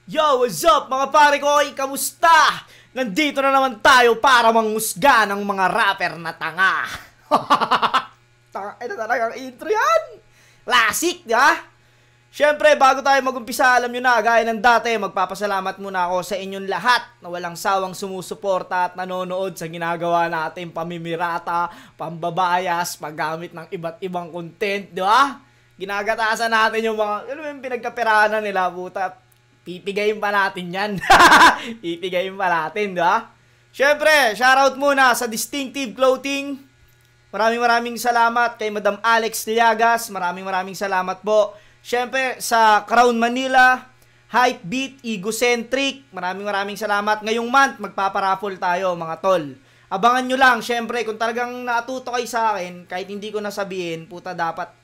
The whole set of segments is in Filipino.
Yo, what's up mga pare ko? Kamusta? Nandito na naman tayo para manghusga ng mga rapper na tanga. Ito talagang intro yan. Classic, di ba? Siyempre, bago tayo mag-umpisa, alam nyo na, gaya ng dati, magpapasalamat muna ako sa inyong lahat na walang sawang sumusuporta at nanonood sa ginagawa natin, pamimirata, pambabayas, paggamit ng iba't ibang content, di ba? Ginagatasan natin yung mga, ano yung pinagkapirahan nila, puta. Pipigayin pa natin yan. Pipigayin pa natin, di ba? Siyempre, shoutout muna sa Distinctive Clothing. Maraming salamat kay Madam Alex Liagas. Maraming salamat po. Siyempre, sa Crown Manila, Hypebeat, Egocentric. Maraming salamat. Ngayong month, magpaparaffle tayo, mga tol. Abangan nyo lang, siyempre, kung talagang natuto kayo sa akin, kahit hindi ko nasabihin, puta, dapat,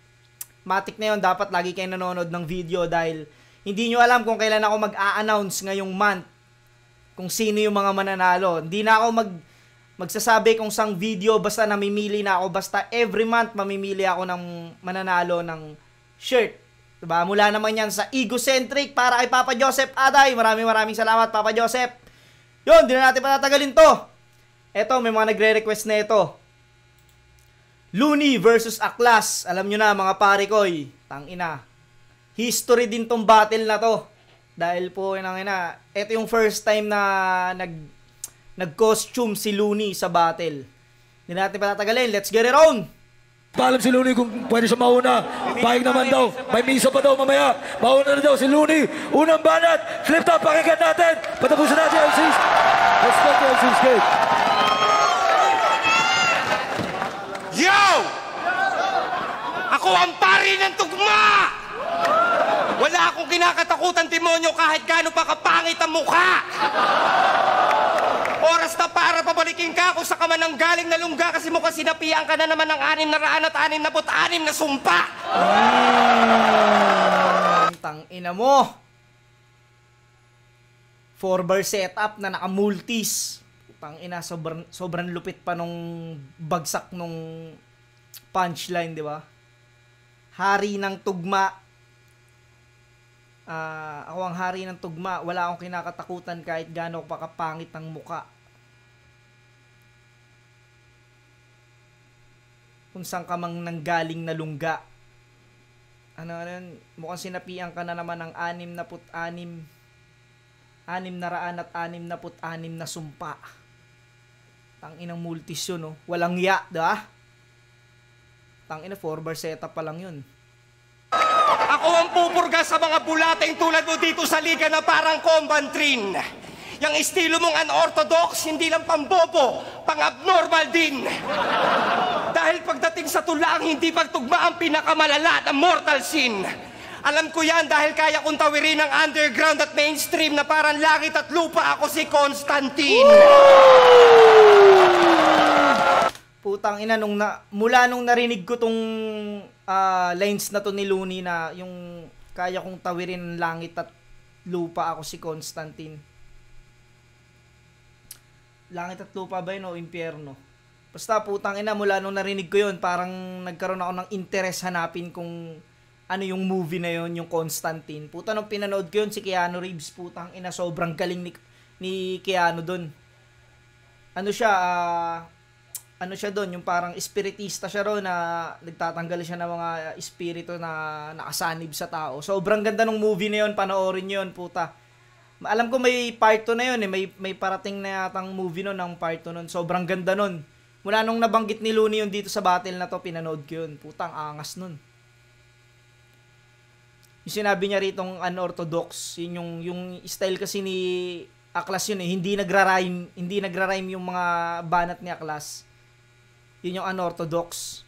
matik na yun, dapat lagi kayo nanonood ng video dahil hindi nyo alam kung kailan ako mag-a-announce ngayong month kung sino yung mga mananalo. Hindi na ako magsasabi kung sang video, basta namimili na ako. Basta every month mamimili ako ng mananalo ng shirt. Diba? Mula naman yan sa Egocentric para kay Papa Joseph Aday. Maraming salamat, Papa Joseph. Yun, di na natin patatagalin to. Eto, may mga nagre-request na ito. Looney versus Aklas. Alam nyo na mga pare koy. Tangina. History din tong battle na to. Dahil po, ito yung first time na nag-costume si Looney sa battle. Hindi natin patatagalin. Let's get it on! Paalam si Looney kung pwede siya mauna. Pahig naman daw. May misa pa daw mamaya. Mauna na daw si Looney. Unang banat. Flip top. Pakinggan natin. Patapusin natin LC's. Let's go to LC's gate. Yo! Ako ang pari ng tugma! Wala akong kinakatakutan, demonyo, kahit gaano pa kapangit ang mukha. Oras na para pabalikin ka kung sa kamanang galing na lungga kasi mukhang sinapian ka na naman ng 666 na sumpa. Tangina mo. 4-bar setup na naka-multis. Tangina, sobrang lupit pa nung bagsak nung punchline, di ba? Hari ng tugma. Ako ang hari ng tugma. Wala akong kinakatakutan kahit gaano pa kapangit ang muka. Kung saan ka mang nanggaling na lungga. Ano yun? Mukhang sinapian ka na naman ng 666 na sumpa. Tanginang multis yun, no? Walang ya, diba? Tangina, 4-bar setup pa lang yun. Ako ang pupurga sa mga bulating tulad mo dito sa liga na parang Combantrin. Yang estilo mong unorthodox, hindi lang pambobo, pang-abnormal din. Dahil pagdating sa tulang, hindi pagtugma ang pinakamalala na mortal sin. Alam ko yan dahil kaya kong tawirin ang underground at mainstream na parang langit at lupa. Ako si Constantine. Putang ina, mula nung narinig ko tong lines na to ni Looney na yung kaya kong tawirin ng langit at lupa, ako si Constantine. Langit at lupa ba yun o impyerno? Basta putang ina, mula nung narinig ko yun, parang nagkaroon ako ng interest hanapin kung ano yung movie na yun, yung Constantine. Puta, nung pinanood ko yun, si Keanu Reeves, putang ina, sobrang galing ni Keanu dun. Ano siya doon, yung parang espiritista siya ron na nagtatanggal siya ng mga espiritu na nakasanib sa tao. Sobrang ganda ng movie na yun, panoorin yun, puta. Alam ko may part 2 na yun eh, may parating na yatang movie nun ng part 2 nun. Sobrang ganda nun. Mula nung nabanggit ni Looney yun dito sa battle na to, pinanood ko yun. Putang angas nun. Yung sinabi niya ritong unorthodox, yung style kasi ni Aklas yun eh, hindi nagra-rhyme yung mga banat ni Aklas. Yun yung unorthodox.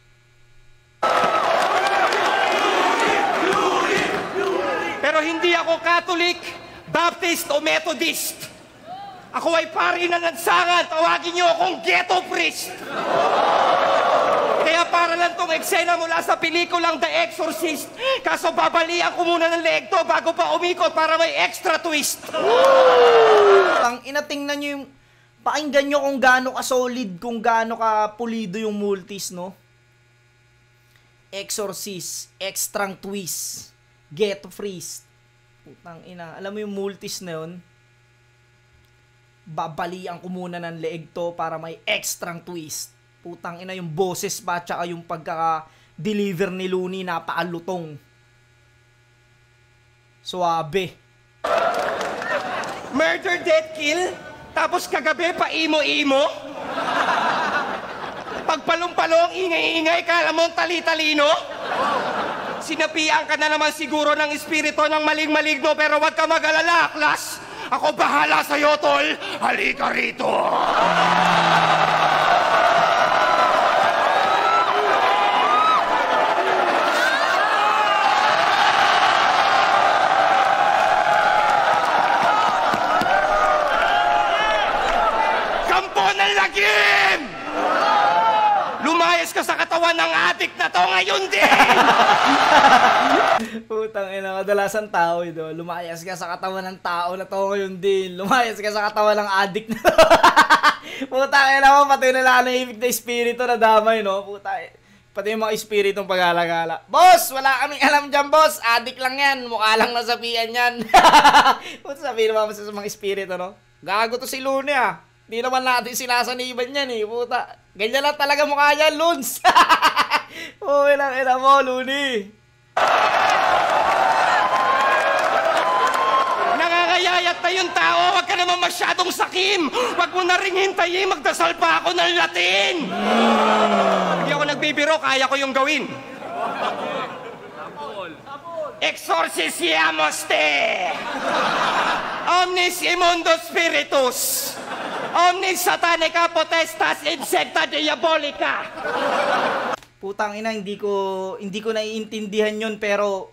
Pero hindi ako Catholic, Baptist o Methodist. Ako ay pari na nagsangan. Tawagin niyo akong ghetto priest. Kaya para lang tong eksena mula sa pelikulang The Exorcist. Kaso babalian ko muna ng leeg to bago pa umikot para may extra twist. Tingnan nyo yung pakinggan nyo kung gaano ka-solid, kung gaano ka-pulido yung multis, no? Exorcist, Extrang Twist, Ghetto Priest. Putang ina. Alam mo yung multis na yun? Babalian ko muna ng leeg to para may extrang twist. Putang ina yung boses pa tsaka yung pagkaka-deliver ni Looney napakalutong. Suabe. Murder, death, kill? Tapos kagabi pa imo-imo? Pagpalong-palong, ingay-ingay, kala mong tali-talino? Sinapian ka na naman siguro ng espiritu ng maling-maligno, pero wag ka mag-alala, Aklas. Ako bahala sa'yo, tol. Halika rito. Kampo ng lagim! Lumayas ka sa katawan ng adik na to ngayon din! Putang ina, kadalasan tao ito. Lumayas ka sa katawan ng tao na to ngayon din. Lumayas ka sa katawan ng addict na to. Putang ina mo, pati na lang ibig na espiritu na damay, no? Putang pati yung mga espiritong pag-alagala. Boss, wala kaming alam dyan, boss. Addict lang yan. Mukha lang nasabihan yan. Puta, sabihin naman sa mga espiritu, no? Gago to si Looney, ah. Di naman natin sinasaniban yan, eh. Puta. Ganyan lang talaga mukha yan, Loons. Oh, ilang ina mo, Looney. Nangangayayat na yung tao. Huwag ka naman masyadong sakim. Huwag mo na ring hintayin. Magdasal pa ako ng Latin. Hindi ako nagbibiro. Kaya ko yung gawin. Exorcisiamos te. Omnis immundo spiritus. Omnis satanica potestas insecta diabolica. Putang ina, hindi ko naiintindihan yun, pero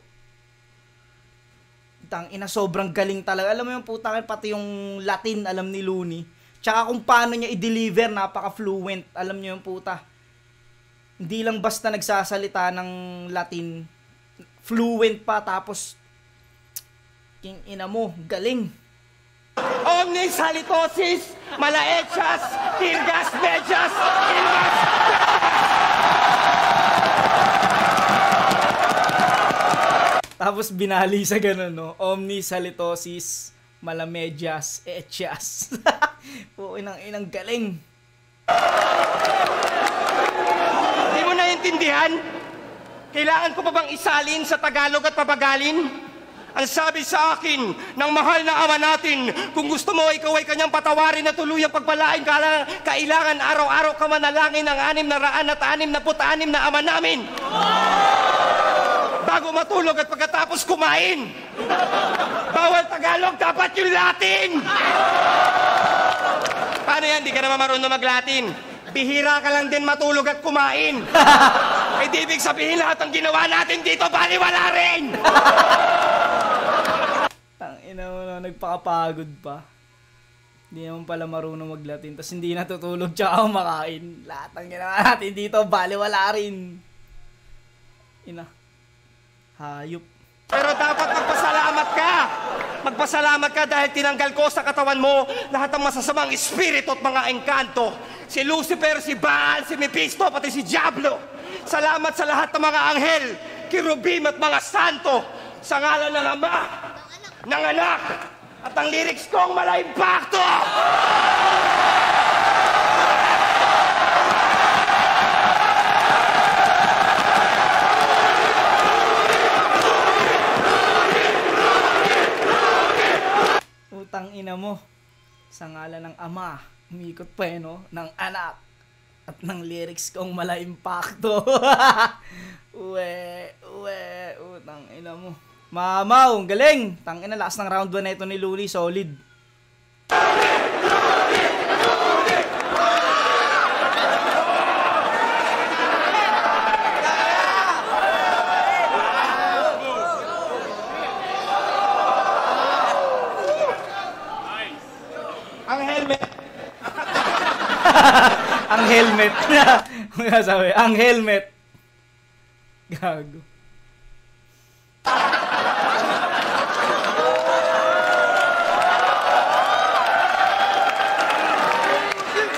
putang ina, sobrang galing talaga. Alam mo yung putang ina, pati yung Latin alam ni Looney. Tsaka kung paano niya i-deliver, napaka-fluent. Alam niyo yung puta. Hindi lang basta nagsasalita ng Latin, fluent pa, tapos king ina mo, galing. Omnis halitosis, malaechas, tirgas, medyas, ilmas. Tapos binali sa ganun, no? Omnis halitosis, malamedyas, etyas. Oo, inang galing. Hindi mo naiintindihan? Kailangan ko pa bang isalin sa Tagalog at pabagalin? Ang sabi sa akin ng mahal na ama natin, kung gusto mo ikaw ay kanyang patawarin na tuluyang pagpalain, kailangan araw-araw ka manalangin ng 666 na ama namin. Bago matulog at pagkatapos kumain. Bawal Tagalog, dapat yung Latin. Paano yan? Di ka naman marunong mag-Latin. Bihira ka lang din matulog at kumain. Ay di ibig sabihin lahat ng ginawa natin dito, baliwala rin. Tangina mo na, nagpakapagod pa. Hindi naman pala marunong mag-Latin, tapos hindi natutulog tsaka kumakain. Lahat ng ginawa natin dito, baliwala rin. Ina. Hayop. Pero dapat magpasalamat ka. Magpasalamat ka dahil tinanggal ko sa katawan mo lahat ng masasamang espiritu at mga engkanto. Si Lucifer, si Baal, si Mephisto, pati si Diablo. Salamat sa lahat ng mga anghel, kirubim at mga santo. Sa ngalan ng Ama, ng Anak, at ang lyrics kong mala-impacto! Utang ina mo. Sa ngalan ng Ama, umikot pa no? Ng Anak, at ng lyrics kong mala-impacto. Utang ina mo. Mamaw, galing! Tangina, lakas ng round 1 na ito ni Looney, solid. Ang helmet! Ang helmet. Mga sabi, ang helmet. Gago.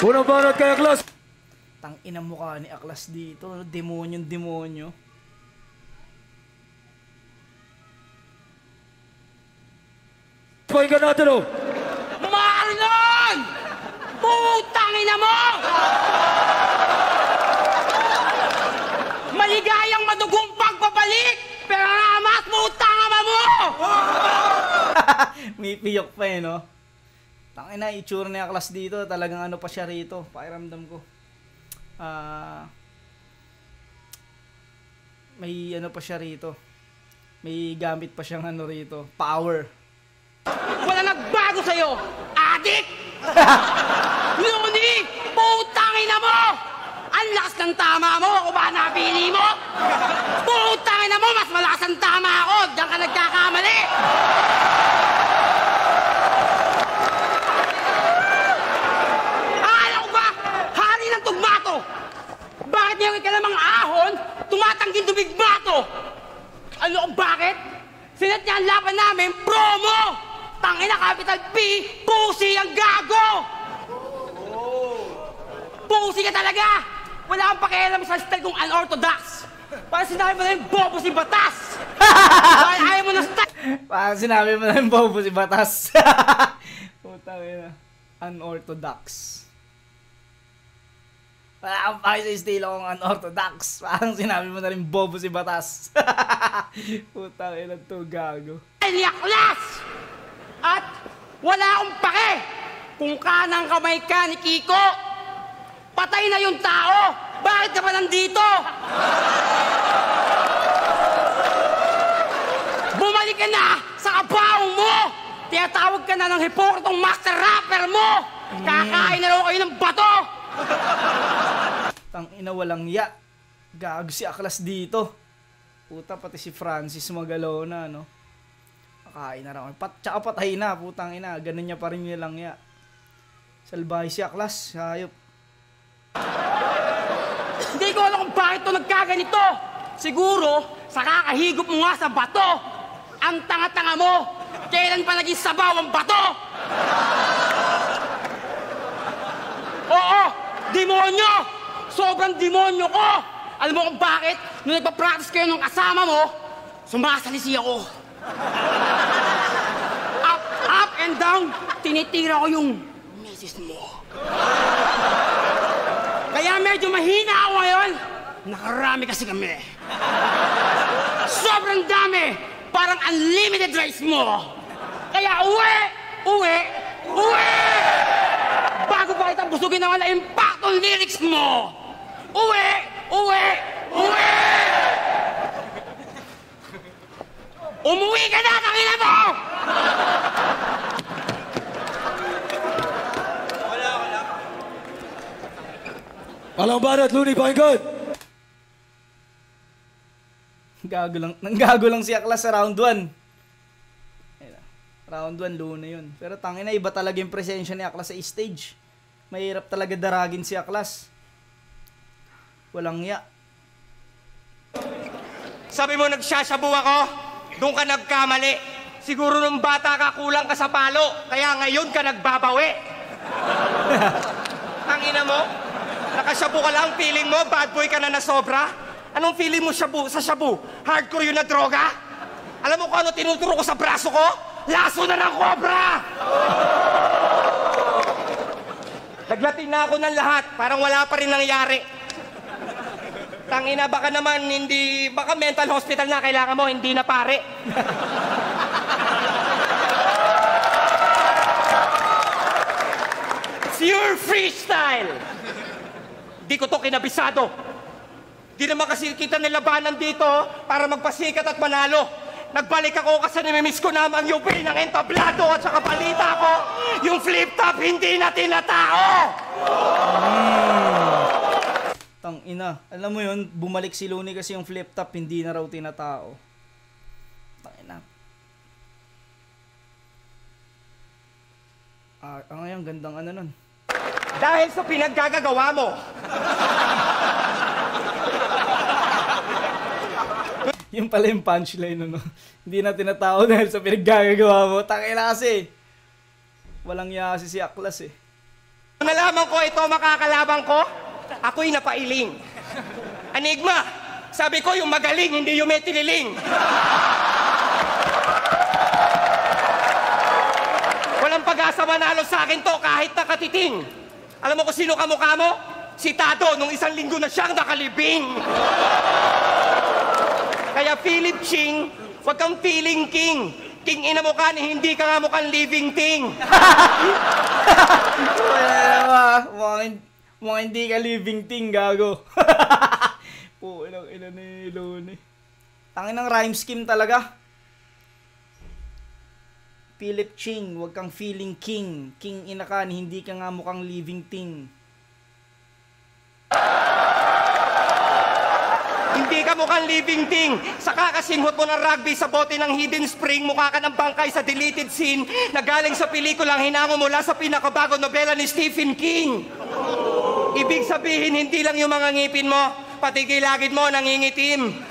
Unang banat kay Aklas. Tang ina mukha ni Aklas dito. Demonyo. Pakinggan natin, oh. Marlon! Putang ina mo! Maligayang madugong pagpabalik! Pero namas, putang ama mo! May piyok pa eh, no? Tangina, itsura niya class dito. Talagang ano pa siya rito. Pakiramdam ko. May ano pa siya rito. May gamit pa siyang ano rito. Power. Wala nagbago sa'yo! Adik! Luni! Putang ina mo! Ang lakas ng tama mo! Ako ba napili mo? Putang ina mo! Mas malakas ang tama ako! Diyan ka nagkakamali! Akala ko ba? Hari ng tugmato! Bakit ngayon ka namang ahon? Tumatangging dumigmato! Ano kung bakit? Sinat niya ang laban namin, promo! Tangina, capital P, pusi ang gago! Pusi ka talaga! Wala kang pakialam sa style kong unorthodox! Parang sinabi mo na yung bobo si Batas! Ayaw mo na style! Parang sinabi mo na yung bobo si Batas. Putang ina. Unorthodox. Wala kang paki sa estilo kong unorthodox. Parang sinabi mo na rin bobo si Batas. Putang ina to, gago. Yaklas! At wala akong pake kung kanang kamay ka ni Kiko. Patay na yung tao. Bakit ka pa nandito? Bumalik ka na sa kabaw mo. Tinatawag ka na ng hipokritong master rapper mo. Kakain na raw kayo ng bato. Tangina, walang ya. Gago si Aklas dito. Puta, pati si Francis Magalona, no? Kakain na raw. Tsaka patay na, putang ina. Ganun niya pa rin nilang ya. Salbahe si Aklas, hayop. Hindi ko alam kung bakit ito nagkaganito. Siguro, sa kakahigop mo nga sa bato. Ang tanga-tanga mo. Kailan pa naging sabaw ang bato? Oo, demonyo! Sobrang demonyo ko! Alam mo kung bakit? Nung nagpa-practice kayo ng kasama mo, sumasalisi ako. Up and down, tinitira ko yung misis mo. Kaya medyo mahina ako ngayon. Nakarami kasi kami. Sobrang dami! Parang unlimited rice mo. Kaya uwi! Bago pa kitang busugin ng wala impactong lyrics mo. Uwi! Umuwi ka na, tangina mo! Alang banat, Looney, pakinggan! Nanggago lang si Aklas sa round 1. Round 1, Luna yun. Pero tangina, iba talaga yung presensya ni Aklas sa stage. Mahirap talaga daragin si Aklas. Walang ya. Sabi mo nagsasyabu ako? Doon ka nagkamali. Siguro nung bata ka kulang ka sa palo. Kaya ngayon ka nagbabawi. Tangina mo? Nakasyabu ka lang, feeling mo, bad boy ka na nasobra? Anong feeling mo sa shabu? Hardcore yun na droga? Alam mo kung ano tinuturo ko sa braso ko? Laso na ng kobra! Naglatin na ako ng lahat, parang wala pa rin nangyari. Tangina, baka naman baka mental hospital na kailangan mo, hindi na pare. It's your freestyle! Di ko to kinabisado. Di naman kasi kita nilabanan dito para magpasikat at manalo. Nagbalik ako kasi namimiss ko naman yung pain ng entablado at saka balita ko, yung flip top hindi na tinatao! Tang ina, alam mo yun, bumalik si Looney kasi yung flip top hindi na raw tinatao. Tang ina. Ngayon, gandang ano nun. Dahil sa pinaggagawa mo. Yung pala yung punchline, no? Hindi na tinatao dahil sa pinaggagawa mo. Tangina kasi. Walang yasi si Aklas eh. Nalaman ko ito makakalaban ko, ako'y napailing. Enigma, sabi ko yung magaling, hindi yung may tililing. pag-asa manalo sa akin to kahit nakatiting. Alam mo kung sino kamukha mo? Si Tado, nung 1 linggo na siyang nakalibing. Kaya Philip Ching, huwag kang feeling king. King ina mo ka, hindi ka nga mukhang living thing. Mukhang hindi ka living thing, gago. Po, ilang ni Luni. Tangin ng rhyme scheme talaga. Philip Ching, huwag kang feeling king. King ina ka, hindi ka nga mukhang living thing. Hindi ka mukhang living thing. Sa kakasinghot mo ng rugby sa bote ng Hidden Spring, mukha ka ng bangkay sa deleted scene na galing sa pelikulang hinango mula sa pinakabagong nobela ni Stephen King. Ibig sabihin, hindi lang yung mga ngipin mo, pati kilagid mo nangingitim.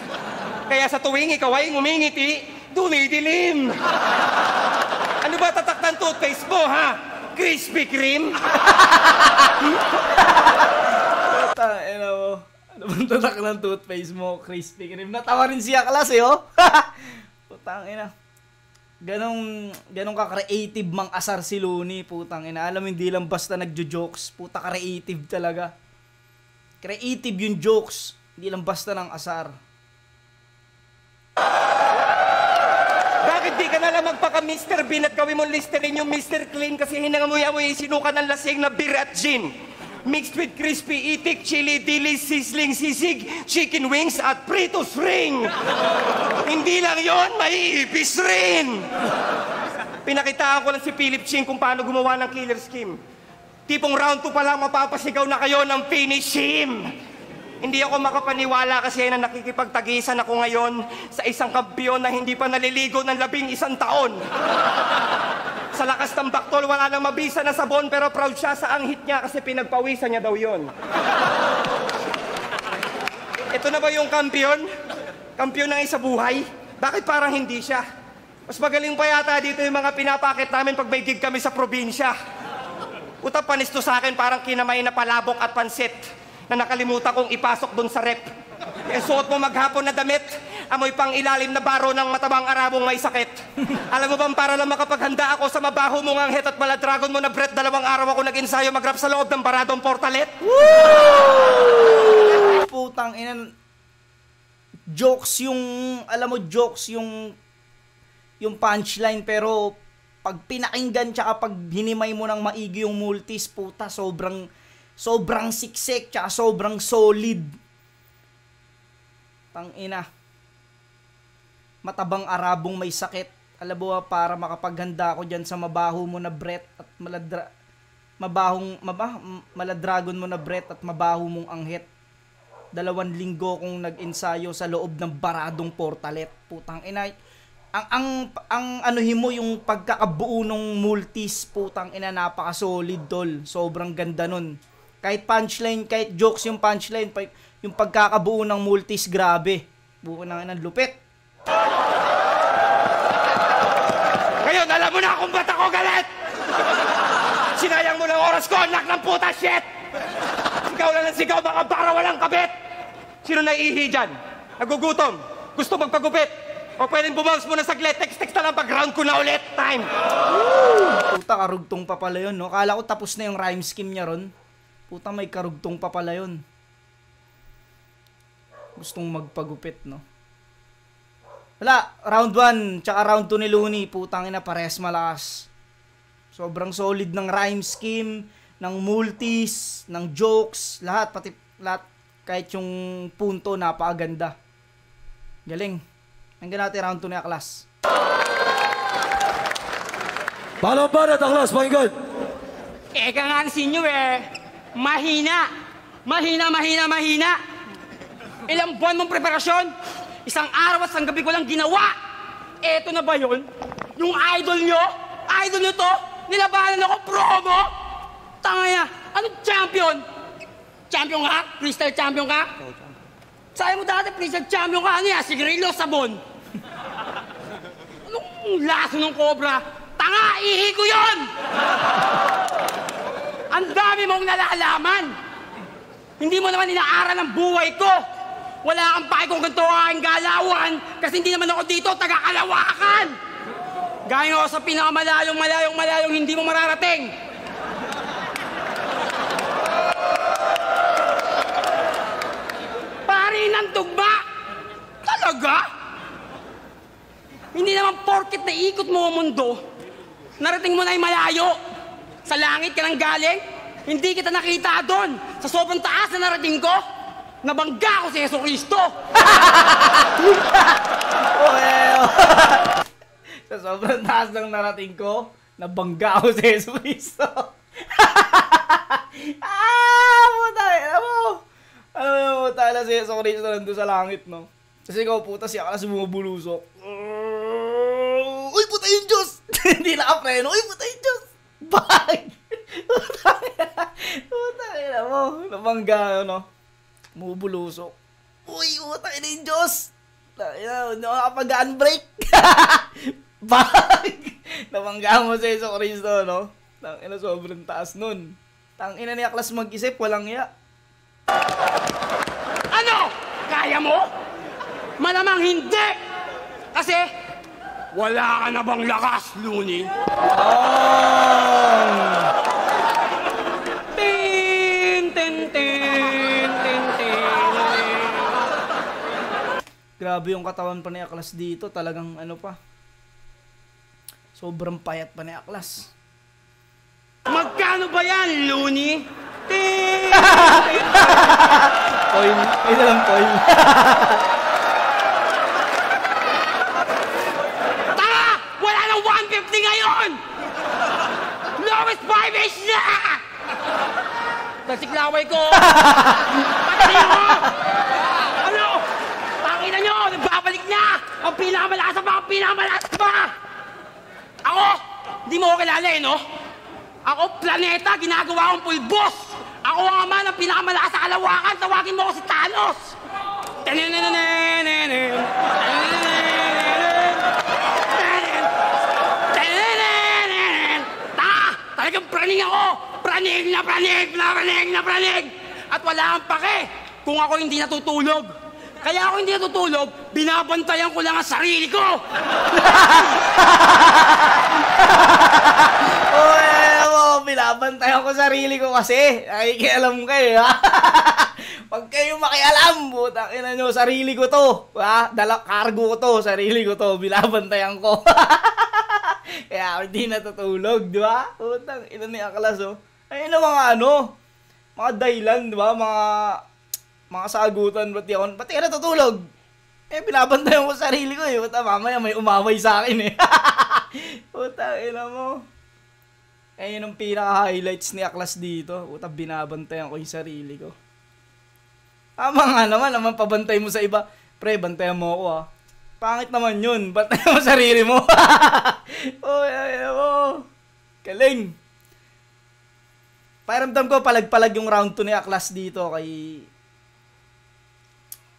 Kaya sa tuwing ikaw ay ngumingiti, dumidilim. Ano ba tatak ng toothpaste mo, ha? Krispy Kreme? Ano mo? Ano bang tatak ng toothpaste mo, Krispy Kreme? Natawa rin siya klas eh, oh. Putang ina. Ganong ka-creative mang asar si Looney, putang ina. Alam mo, hindi lang basta nagjo-jokes. Puta, creative talaga. Creative yung jokes. Hindi lang basta ng asar. Bakit di ka na lang magpaka-Mr. Bean at gawin mo Listerine yung Mr. Clean kasi hinangamoy-amoy sinuka ng lasing na beer at gin. Mixed with crispy itik, chili, dili, sizzling, sisig, chicken wings at Pritos ring. Hindi lang yon, may ipis rin. Pinakitaan ko lang si Philip Ching kung paano gumawa ng killer scheme. Tipong round 2 pa lang mapapasigaw na kayo ng finish him. Hindi ako makapaniwala kasi na nakikipagtagisan ako ngayon sa isang kampiyon na hindi pa naliligo ng 11 taon. Sa lakas ng baktol, wala nang mabisa na sabon pero proud siya sa anghit niya kasi pinagpawisan niya daw yon. Ito na ba yung kampiyon? Kampiyon ng isa buhay? Bakit parang hindi siya? Mas magaling pa yata dito yung mga pinapakit namin pag may gig kami sa probinsya. Utang panis to sa akin parang kinamay na palabok at pansit na nakalimutan kong ipasok dun sa rep. E suot mo maghapon na damit, amoy pang ilalim na baro ng matabang arabong may sakit. Alam mo bang para lang makapaghanda ako sa mabaho mong anghit at maladragon mo na Brett, 2 araw ako nag-ensayo mag-rap sa loob ng baradong portalet? Woo! Putang ina. Jokes yung, alam mo, jokes yung punchline pero pag pinakinggan tsaka pag hinimay mo ng maigi yung multis, puta, sobrang siksik tsaka sobrang solid. Tangina. Matabang arabong may sakit. Alam mo ba, para makapaghanda ako dyan sa mabaho mo na Brett at maladragon mo na Brett at mabaho mong anghit. 2 linggo kong nag-ensayo sa loob ng baradong portalet. Putang ina. Ang anuhin mo yung pagkakabuo ng multis, putang ina, napaka-solid, tol. Sobrang ganda nun. Kahit punchline, kahit jokes yung punchline, yung pagkakabuo ng multis, grabe. Buo na ng lupit. Ngayon, alam mo na kung ba't ako galit! Sinayang mo ng oras ko, anak ng puta, shit! Sigaw lang ng sigaw, baka para walang kabit! Sino naiihi dyan? Nagugutom? Gusto magpagupit? O pwedeng bumounce muna saglit, text na lang pag-round ko na ulit. Time! Puta, karugtong pa pala yun, no? Kala ko tapos na yung rhyme scheme niya ron. Puta, may karugtong pa pala yun. Gustong magpagupit, no? Wala, round 1, tsaka round 2 ni Looney, putang ina, parehas malakas. Sobrang solid ng rhyme scheme, ng multis, ng jokes, lahat, pati lahat, kahit yung punto, napakaganda. Galing. Hanggang natin round 2 na class. Paano ba na, Taklas? Pakinggan. Eka nga sa inyo mahina. Mahina. Ilang buwan mong preparasyon, 1 araw at 1 gabi ko lang ginawa. Eto na ba yun? Yung idol nyo to, nilabanan ako promo. Tangaya, anong champion? Champion ka? Freestyle champion ka? Sabi mo dati, freestyle champion ka, ano yan? Sigarilyo, sabon. Anong laso ng cobra? Tanga, ihi ko yun! Ang dami mong nalalaman. Hindi mo naman inaaral ang buhay ko. Wala kang pake kung ganito ang galawan kasi hindi naman ako dito taga-Kalawakan. Galing ako sa pinakamalayong hindi mo mararating. Pari ng tugma! Talaga? Hindi naman porket na ikot mo ang mundo, narating mo na yung malayo. Sa langit ka nang galing, hindi kita nakita doon. Sa sobrang taas na narating ko, nabangga ko si Yeso Cristo. Sa sobrang taas ng narating ko, nabangga ako si Yeso Cristo. Puta mo. Puta na si Yeso Cristo nandun sa langit, no? Kasi ikaw, puta, siya ka na sumubulusok. Uy, puta yung Diyos! Hindi nakapreno. Uy, puta yung Diyos! Bag! Puta na mo. Nabangga, no? Mubulusok. Uy, puta na yung Diyos! Hindi ako nakapag-unbreak. Bag! Nabangga mo sa Yeso Cristo, no? Tangina, sobrang taas nun. Tangina ni Aklas mag-isip, walang iya. Ano? Kaya mo? Malamang hindi! Kasi, wala ka na bang lakas, Looney? Grabe yung katawan pa ni Aklas dito. Talagang ano pa. Sobrang payat pa ni Aklas. Magkano ba yan, Looney? Coin. Ito lang coin. Tara! Wala nang 150 ngayon! Lowest 5-ish na! Nagsiklaway ko! Patayin mo! Ano? Pakita nyo! Nagbabalik na! Ang pinakamalakas pa! Ako! Hindi mo ko kilala eh, no? Ako, planeta, ginagawa kong pulbos! Ako ang ama ng pinakamalakas sa kalawakan! Tawagin mo ko si Thanos! Talagang praning ako! Praning! At wala kang pake kung ako hindi natutulog. Kaya ako hindi natutulog, binabantayan ko lang ang sarili ko! Binabantayan ko sarili ko kasi. Nakikialam kayo, ha? Pag kayo makialam, butang ina nyo, sarili ko to. Ha? Cargo ko to, sarili ko to. Binabantayan ko. Kaya ako hindi natutulog, di ba? Butang ina ni Aklas, oh. Ayun na mga dahilan, di ba? Mga sagutan, ba't di ka natutulog? Binabantayan ko sarili ko, eh. Puta, mamaya may umaway sa akin, eh. Butang ina mo. Yun ang pinaka-highlights ni Aklas dito. Puta, binabantayan ko yung sarili ko. Tama nga naman pabantay mo sa iba. Pre, bantayan mo ako, ha. Pangit naman yun. Bantayan mo sarili mo. Galing. Pakiramdam ko, palag-palag yung round 2 ni Aklas dito kay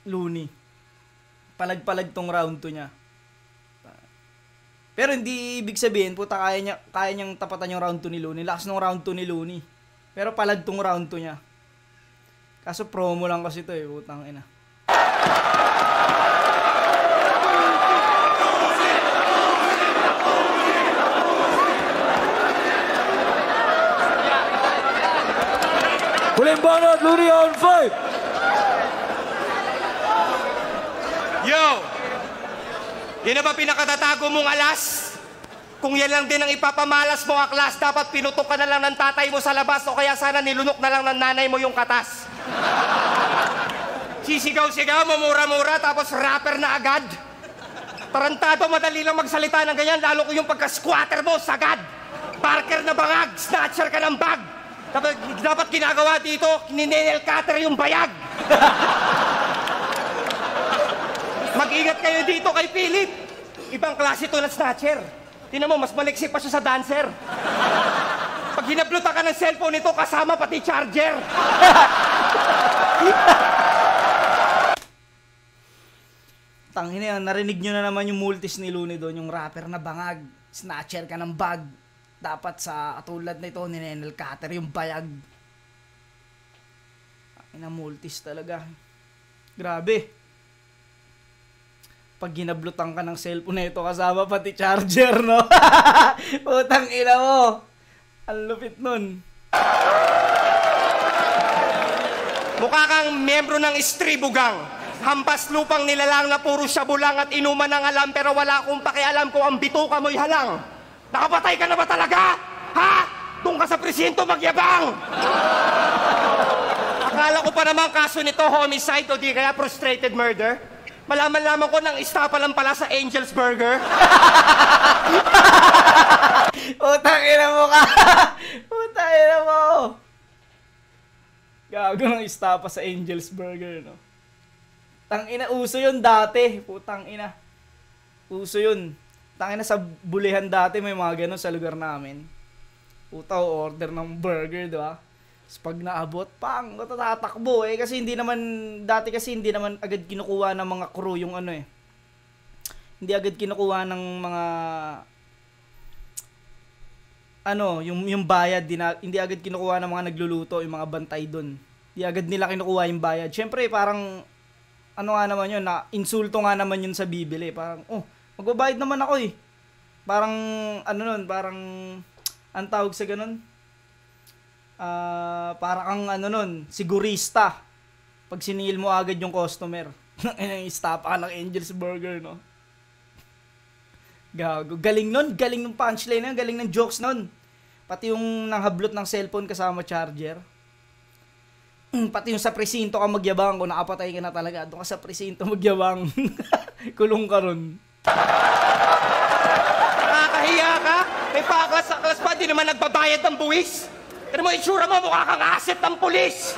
Looney. Palag-palag tong round 2 niya. Pero hindi ibig sabihin, puta, kaya niyang tapatan yung round 2 ni Looney. Lakas ng round 2 ni Looney. Pero palag tong round 2 niya. Kaso promo lang kasi ito, putang ina. Huling banat, Looney on 5. Yo! Yan na ba pinakatatago mong alas? Kung yan lang din ang ipapamalas mo, Aklas, dapat pinutok ka na lang ng tatay mo sa labas o kaya sana nilunok na lang ng nanay mo yung katas. Sisigaw-sigaw, mamura-mura, tapos rapper na agad. Tarantado, madali lang magsalita ng ganyan, lalo ko yung pagka-squatter mo, sagad. Parker na bangag, snatcher ka ng bag. Dapat ginagawa dito, ninenel cutter yung bayag. Mag-ingat kayo dito kay Philip. Ibang klase to na snatcher. Tingnan mo, mas maliksi pa siya sa dancer. Pag hinablutan ka ng cellphone nito, kasama pati charger. Tangina yan, narinig nyo na naman yung multis ni Looney doon, yung rapper na bangag, snatcher ka ng bag. Dapat sa katulad na ito, ninenel cutter yung bayag. Tangina, multis talaga. Grabe. Pag ginablutan ka ng cellphone na ito, kasama pati charger, no? Putang ina mo. Ang lupit nun. Mukha kang miyembro ng istribugang. Hampas lupang nilalang na puro syabulang at inuman ng alam pero wala akong pakialam kung ang bituka mo'y halang. Nakapatay ka na ba talaga? Ha? Doon ka sa presinto magyabang! Akala ko pa naman kaso nito homicide o di kaya frustrated murder. Malaman-laman ko nang istapa lang pala sa Angel's Burger. Putang ina mo ka! Putang ina mo! Gago ng istapa sa Angel's Burger, no? Tang ina, uso yun dati. Putang ina. Uso yun. Tang ina, sa bulihan dati may mga ganun sa lugar namin. Puta, order ng burger, diba? Tapos pag naabot, pang, tatakbo eh. Kasi hindi naman, dati kasi hindi naman agad kinukuha ng mga crew yung ano eh. Hindi agad kinukuha ng mga, ano, yung bayad. Hindi agad kinukuha ng mga nagluluto, yung mga bantay dun. Hindi agad nila kinukuha yung bayad. Siyempre, parang, ano nga naman yun, na insulto nga naman yun sa bibili. Parang, oh, magbabayad naman ako eh. Parang, ano nun, parang, ang tawag sa ganun, parang ang ano nun, sigurista. Pag sinil mo agad yung customer. Stop ka ng Angel's Burger, no? Gago. Galing nun, galing ng punchline nun, galing ng jokes nun. Pati yung nanghablot ng cellphone kasama charger. Pati yung sa presinto ka magyabang, kung nakapatay ka na talaga, doon ka sa presinto magyabang. Kulong ka ron. Nakakahiya ka? May paklas sa klas pa, di naman nagbabayad ng buwis. Pero mo, itsura mo, mukha kang asset ng pulis.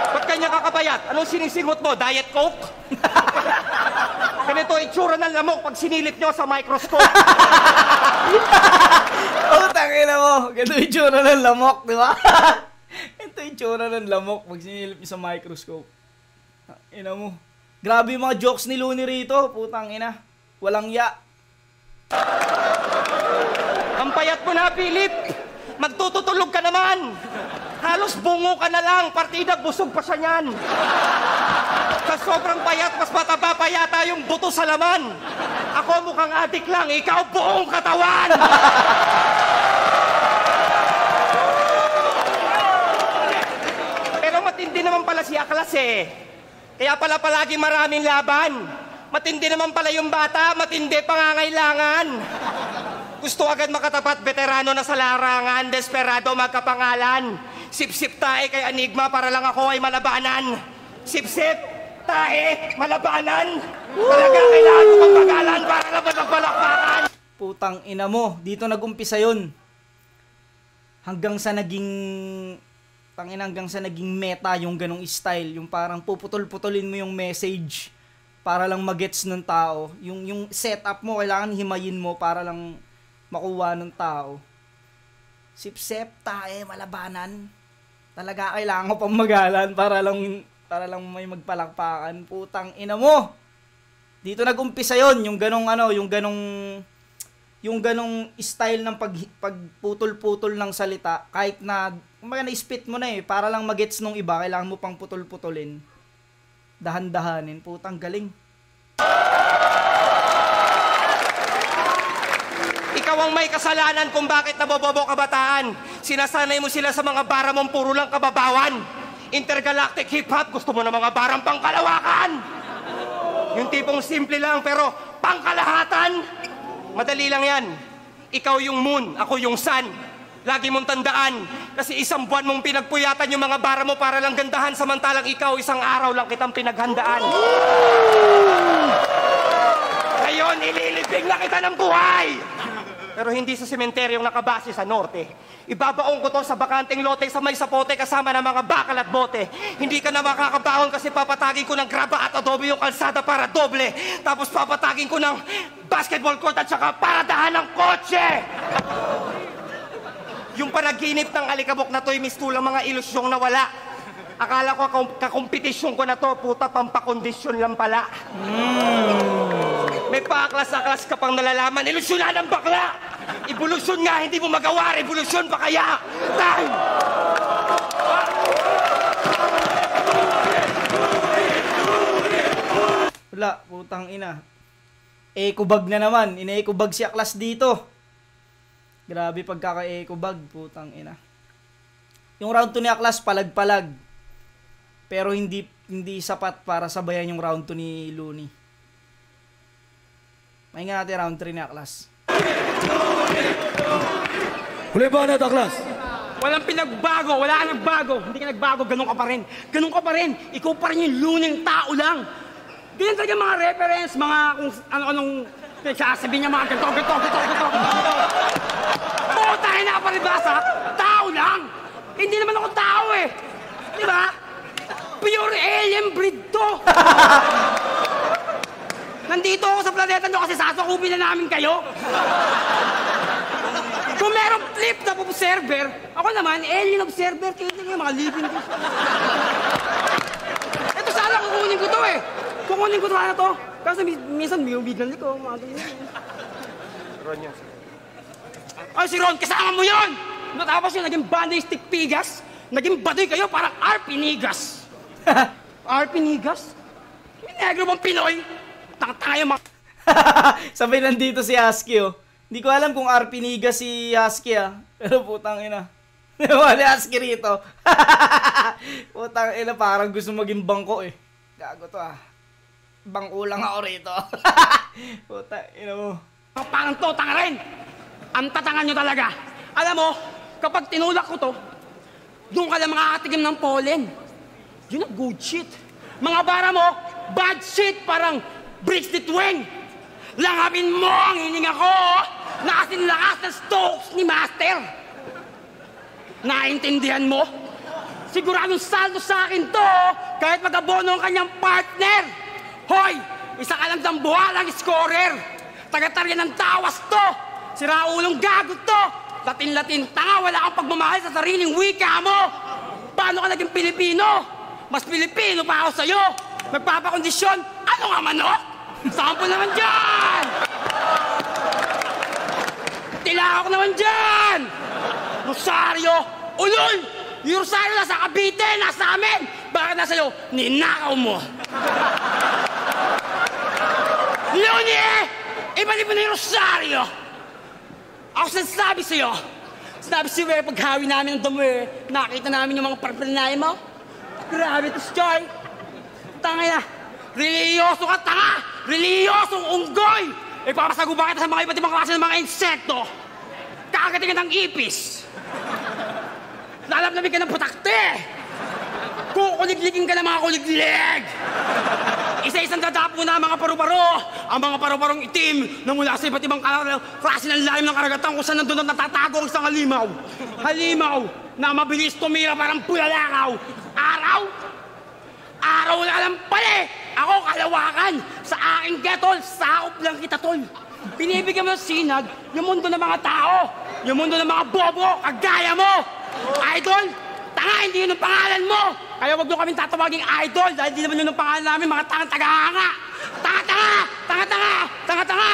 Ba't kanya kakabayat? Anong sinisingot mo? Diet Coke? Ganito, itsura ng lamok pag sinilip nyo sa microscope. Oh, tangina mo. Ganito itsura ng lamok, di ba? Ito itsura ng lamok pag sinilip nyo sa microscope. Ina mo. Grabe yung mga jokes ni Looney rito. Putang ina. Walang ya. Ang payat mo na, Philip. Magtututulog ka naman. Halos bungo ka na lang. Partida, busog pa siya niyan. Sa sobrang payat, mas mataba pa yata yung buto sa laman. Ako mukhang adik lang. Ikaw buong katawan. Pero matindi naman pala si Aklas eh. Kaya pala palagi maraming laban. Matindi naman pala yung bata, matindi pangangailangan. Gusto agad makatapat, veterano na sa larangan, desperado magkapangalan. Sip-sip tae kay Enigma para lang ako ay malabanan. Sip-sip tae, malabanan. Talaga kailangan ko magpagalan para labas ang palakpakan. Putang ina mo, dito nag-umpisa yun. Hanggang sa naging meta yung ganong style, yung parang puputol-putulin mo yung message para lang magets ng tao. Yung setup mo, kailangan himayin mo para lang makuha ng tao. Sip-sip, tae, malabanan. Talaga kailangan ko pang magalan para lang may magpalakpakan. Putang ina mo. Dito nag-umpisa yon, yung ganong style ng pagputol-putol ng salita, kahit na na-spit mo na eh, para lang magets nung iba, kailangan mo pang putol-putulin. Dahan-dahanin, putang galing. Ikaw ang may kasalanan kung bakit nabobobo kabataan. Sinasanay mo sila sa mga bara mong puro lang kababawan. Intergalactic hip-hop, gusto mo na mga barang pangkalawakan. Yung tipong simple lang pero pangkalahatan. Madali lang yan. Ikaw yung moon, ako yung sun. Lagi mong tandaan, kasi isang buwan mong pinagpuyatan yung mga bara mo para lang gandahan, samantalang ikaw isang araw lang kitang pinaghandaan. Ngayon, ililibing na kita ng buhay! Pero hindi sa sementeryong nakabase sa norte. Ibabaong ko to sa bakanteng lote sa may sapote kasama ng mga bakal at bote. Hindi ka na makakabaon kasi papatagin ko ng graba at adobe yung kalsada para doble. Tapos papatagin ko ng basketball court at saka paradahan ng kotse! Yung panaginip ng alikabok na to'y mistulang mga ilusyong nawala. Akala ko kakompetisyon ko na to, puta, pampakondisyon lang pala. May paklas-aklas ka pang nalalaman, ilusyonan ng bakla! Evolusyon nga, hindi mo magawa, revolusyon pa kaya! Time! Wala, putang ina. Eco-bag na naman. Ine-eco-bag si Aklas dito. Grabe pagkaka-eco-bag, putang ina. Yung round 2 ni Aklas, palag-palag. Pero hindi sapat para sabayan yung round 2 ni Looney. Mahinga natin round 3 ni Aklas. Huli banat, Aklas. Walang pinagbago, wala ka nagbago. Hindi ka nagbago, ganun ka pa rin. Ganun ka pa rin. Ikaw pa rin yung Looney tao lang. Ganyan talaga mga reference, mga kung ano-anong sasabihin niya mga ganito. Tayo na paribasa, tao lang. Hindi naman ako tao eh. Di ba? Pure alien breed to. Nandito ako sa planeta nyo kasi sasakupin na namin kayo. Kung merong flip na observer, ako naman, alien observer. Kaya nga mga living ko. Ito sana kukunin ko to eh. Kukunin ko sana to. Kasi minsan biglan ko. Mga ganyan. Ron yan. Ay, si Ron, kasama mo yun! Natapos yun, naging Banday Stick Pigas. Naging baduy kayo, parang RP Nigas. RP Nigas? Yung negro bang Pinoy? Tanga-tanga yung mga... Sabay nandito si Husky, oh. Hindi ko alam kung RP Nigas si Husky, ah. Pero putang ina. Wala Husky rito. Putang ina, parang gusto maging bangko, eh. Gago to, ah. Bangko lang ako rito. Putang ina mo. Parang to, tanga rin! Ang tatangan nyo talaga. Alam mo, kapag tinulak ko to, doon ka lang makakatigim ng pollen. Yun ang good shit. Mga bara mo, bad shit, parang Bridget Wing. Langapin mo ang hininga ko na kasing lakas ng Stokes ni Master. Naintindihan mo? Siguradong saldo sa akin to kahit mag-abono ang kanyang partner. Hoy, isa ka lang dambuhalang scorer. Taga-tarya ng tawas to. Siraulong gagot to! Latin-latin tanga, wala kang pagmamahal sa sariling wika mo! Paano ka naging Pilipino? Mas Pilipino pa ako sa'yo! Magpapakondisyon, ano nga manok? Sample naman dyan! Tilakok naman dyan! Rosario! Ulol! Yung Rosario nasa Cavite, nasa amin! Bakit nasa iyo? Ninakaw mo! Looney eh! Ibalik mo na yung Rosario! Ako sinasabi sa'yo, sinabi sa'yo paghawi namin ng damo nakita namin yung mga paraphernalia mo. Grabe to, Sky. Tanga na. Reliyoso ka, tanga! Reliyosong unggoy! Ipapasaguba kita sa mga iba't ibang klase ng mga insekto. Kakagatingin ng ipis. Lalapnabig ka ng putakte. Kukuligligin ka ng mga kuliglig. Isa-isang dadapo na ang mga paru-paro. Ang mga paru-parong itim na mula sa iba't ibang klase ng lalim ng karagatan kung saan nandun natatago ang isang halimaw. Halimaw na mabilis tumira parang bulalakaw. Araw? Araw na lang pala eh. Ako kalawakan. Sa aking ketol, sakop lang kita, tol. Binibigyan mo ng sinag yung mundo ng mga tao. Yung mundo ng mga bobo, kagaya mo. Idol, tanga, hindi yun ang pangalan mo. Kaya wag nyo kaming tatawaging idol dahil di naman yun ang pangalan namin, mga tangang-tagahanga. Tanga-tanga! Tanga-tanga! Tanga-tanga!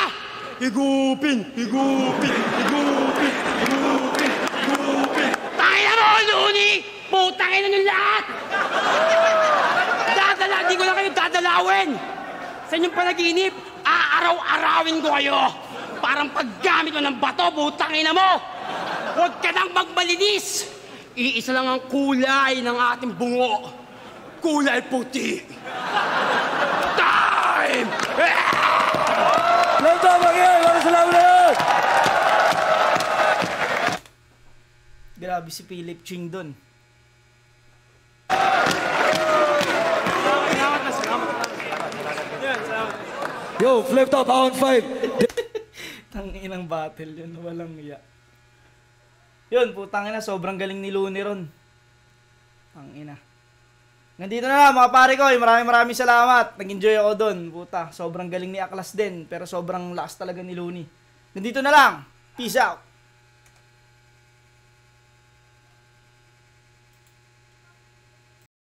Higupin! Higupin! Higupin! Higupin! Higupin! Tangina mo, Looney! Putangin na nyo lahat! Di ko lang kayo dadalawin! Sa inyong panaginip, aaraw-arawin ko kayo! Parang paggamit mo ng bato, putangin na mo! Huwag ka nang magbalinis! Iisa lang ang kulay ng ating bungo. Kulay puti. Time! Lang tama kayo! Maraming salamat na yun! Grabe si Philip Ching dun. Yo, flip top, round 5. Tanginang battle yun, walang iya. Yun, putangina, sobrang galing ni Looney ron. Tangina. Nandito na lang mga pare ko, maraming salamat. Nag-enjoy ako doon, puta. Sobrang galing ni Aklas din, pero sobrang lakas talaga ni Looney. Nandito na lang. Peace out.